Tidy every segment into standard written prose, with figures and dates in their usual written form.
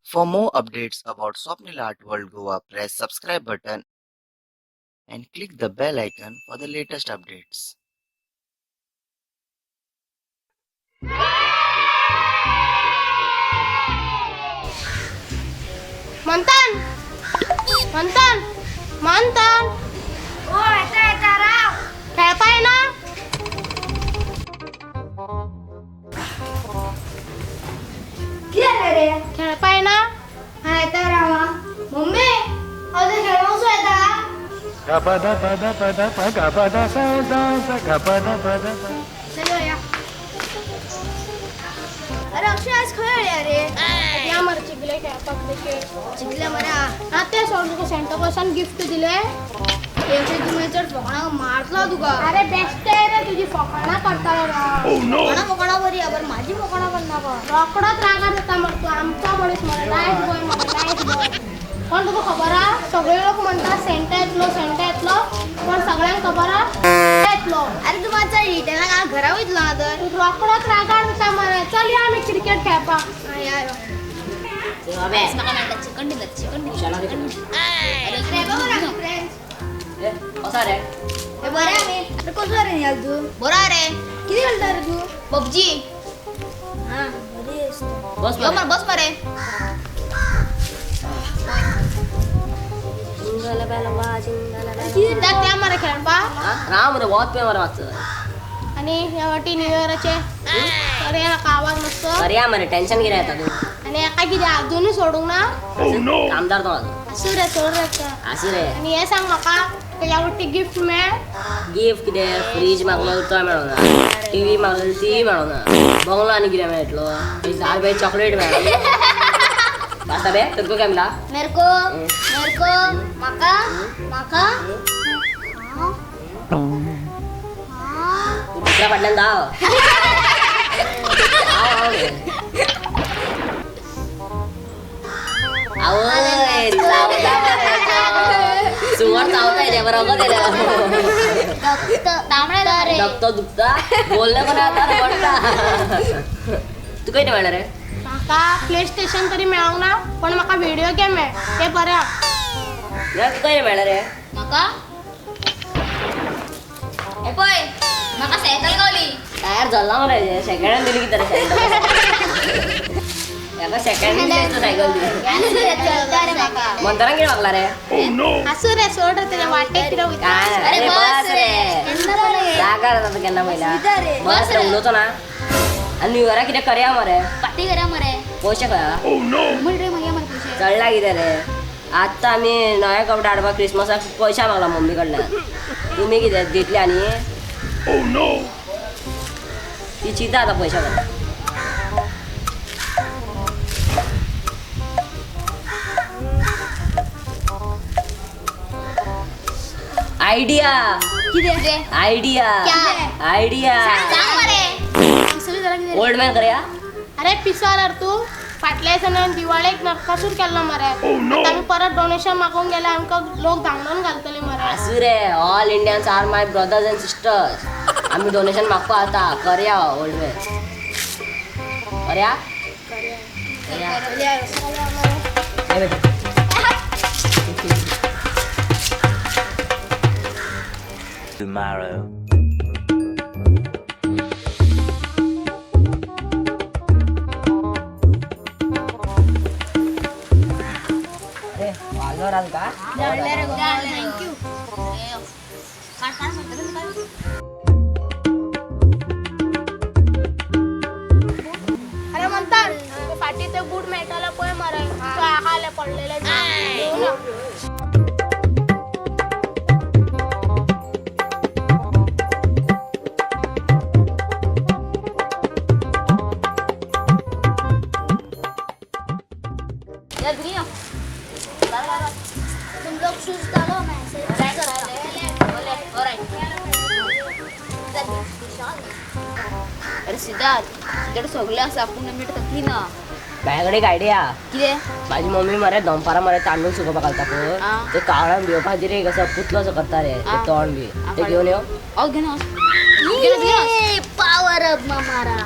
For more updates about Swapnil Art World Goa, press subscribe button and click the bell icon for the latest updates. मंथन मंथन मंथन ओ येता राव खेळताय ना किती रे खेळताय ना हा येता राव मम्मी अरे खेळवसो येता चलो या अरे अक्षय आज खय अरे या मर चिगले खेळपाक देखील चिकल्या मरा हा ते सोडून सेंटर पर्सन गिफ्ट दिले एकशे तुम्ही चढ फोकणा मारला तुका अरे बेस्ट आहे रे तुझी फकाणा करता फोकणा फोकणा बरी आहे बरं माझी फोकणा पण नका रोकडच रागात होता मग तू आमचा मनीस म्हणे नाईट बॉय पण तुका खबर आहे सगळे लोक म्हणतात सेंटा येतलो पण सगळ्यांक खबर आहे येतलो अरे तू माझा त्याला का घरा वयतला ना तर तू रोकडच रागात होता मरे चल या आम्ही क्रिकेट खेळपाक हा, या या. हे बरं आहे मी अरे कसं रे याल तू बरा रे किती घालता रे तू पबजी हा बरी आहेस तू. बस यो मर बस मरे किती त्या मरे खेळपा राम रे बहुत पे मरे वाच आणि यावटी न्यू इयरचे अरे का आवाज मस्त अरे या मरे टेन्शन घे आता तू आणि एका किती अजूनही सोडूंक ना कामदार तो असू रे सोड रे का. अशी रे आणि हे सांग म्हाका यावटी गिफ्ट मेळ गिफ्ट कितें फ्रीज मागलो तो मेळोना टीव्ही मागलो ती मेळोना बंगलो आनी कितें मेळटलो 1000 रुपये चॉकलेट मेळ्ळी बस बे तुका काय मिला मेरको माका माका दुसऱ्या फाटल्यान धांव आवय चावता मरे सुंगड चावताय ते बरोबर तांबडा रे दुखता दुखता बोलणं पण आता वाटता तू काही नाही रे म्हाका प्ले स्टेशन तरी मेळोंक ना पण म्हाका व्हिडिओ गेम मेळ ते बरें हा. तू काही नाही रे म्हाका ए पय म्हाका सायकल गावली टायर झाला मरे सेकंड हँड दिली की तरी सायकल याका सेकंड हँड दिली सायकल चलता रे माका म्हणताना किती मागला रे असू रे सोड रे त्याच्या वाटेक कितें वयता. काय अरे बस रे जागा आता केन्ना पहिला बस रे उलवतो ना आणि न्यू इयरा कितें करया मरे पार्टी करा मरे पयशे खंय म्हण रे मागीर मरे पयशे चडला कितें रे आत्ता आमी नवे कपडे हाडपाक क्रिसमसाक पयशे मागला मम्मी कडल्यान तुमी कितें दितले आनी ती चिंता आतां पयशे कडल्यान आयडिया कितें आयडिया आयडिया सांग मरे ओल्ड मॅन करया अरे पिसार रे तू फाटल्या दिसांनी दिवाळेक नरकासूर केल्लो मरे आता आमी परत डोनेशन मागूंक गेले आमकां लोक धांवडोन घालतले मरे आसू रे all Indians are my brothers and sisters आम्ही डोनेशन मागतो आता करया ओल्ड मॅन करया Tomorrow. अरे वाजवर आल का थँक्यू अरे म्हणतात ते फाटी ते बूट मेळटाले पळय मरे तो आहाले पडलेले घेऊ ना. यार दुनिया तुम लोग शूज डालो मैसेज अरे सिद्धार्थ तुझ्याकडे सगळे असं आपण नीट तकली ना माझ्याकडे एक आयडिया कितें माझी मम्मी मरे दनपारा मरे तांदूळ सुकोवपाक घालता आ. पळय ते कावळ्यान भिवपाची रे कसं पुतलो असं करता रे ते आ. तोंड बी ते घेऊन येऊ औ घेऊन वच. पावर अप मारा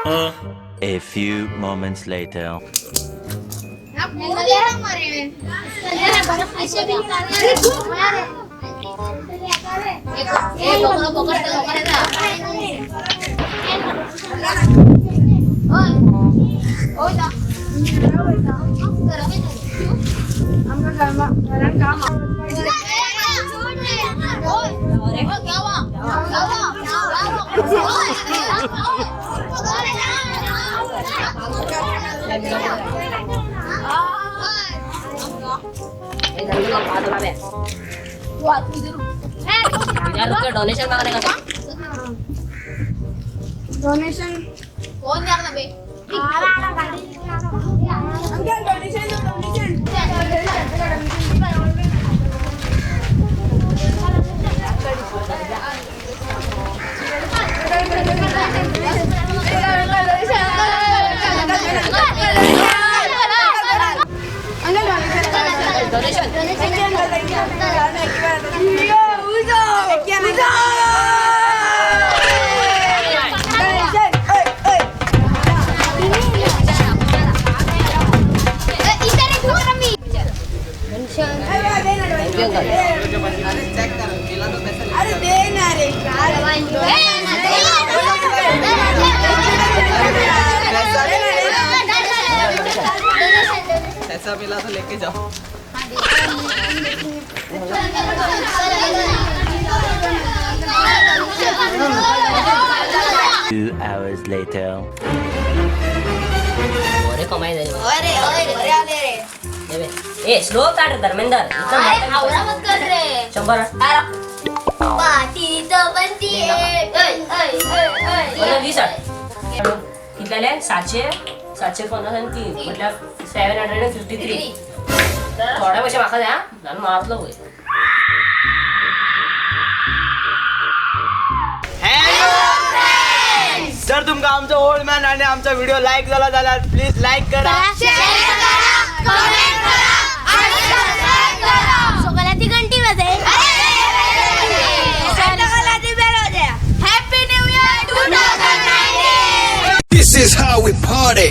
A few moments later. Donation मागणे का डोनेशन कोण द्या ना बे ऐसा मिला तो लेके जाओ. 2 hours later. अरे कमाई झाली मला. अरे अरे अरे हे बे. ए स्लो काढ धर्मेंदर इथं अरे मोठं आवरा मत कर रे 100 पाटी तो बनती है बोला 20 कितल्याले 750 आणि 3 म्हटलं 753 थोड्या पैसे माका द्या आणि मारलं होय. जर तुमका आमचा ओल्ड मॅन आणि आमचा व्हिडिओ लाईक झाला जाल्यार प्लीज लाईक करा. सगळ्याची घंटी वाजे happy new year 2019. This is how we party.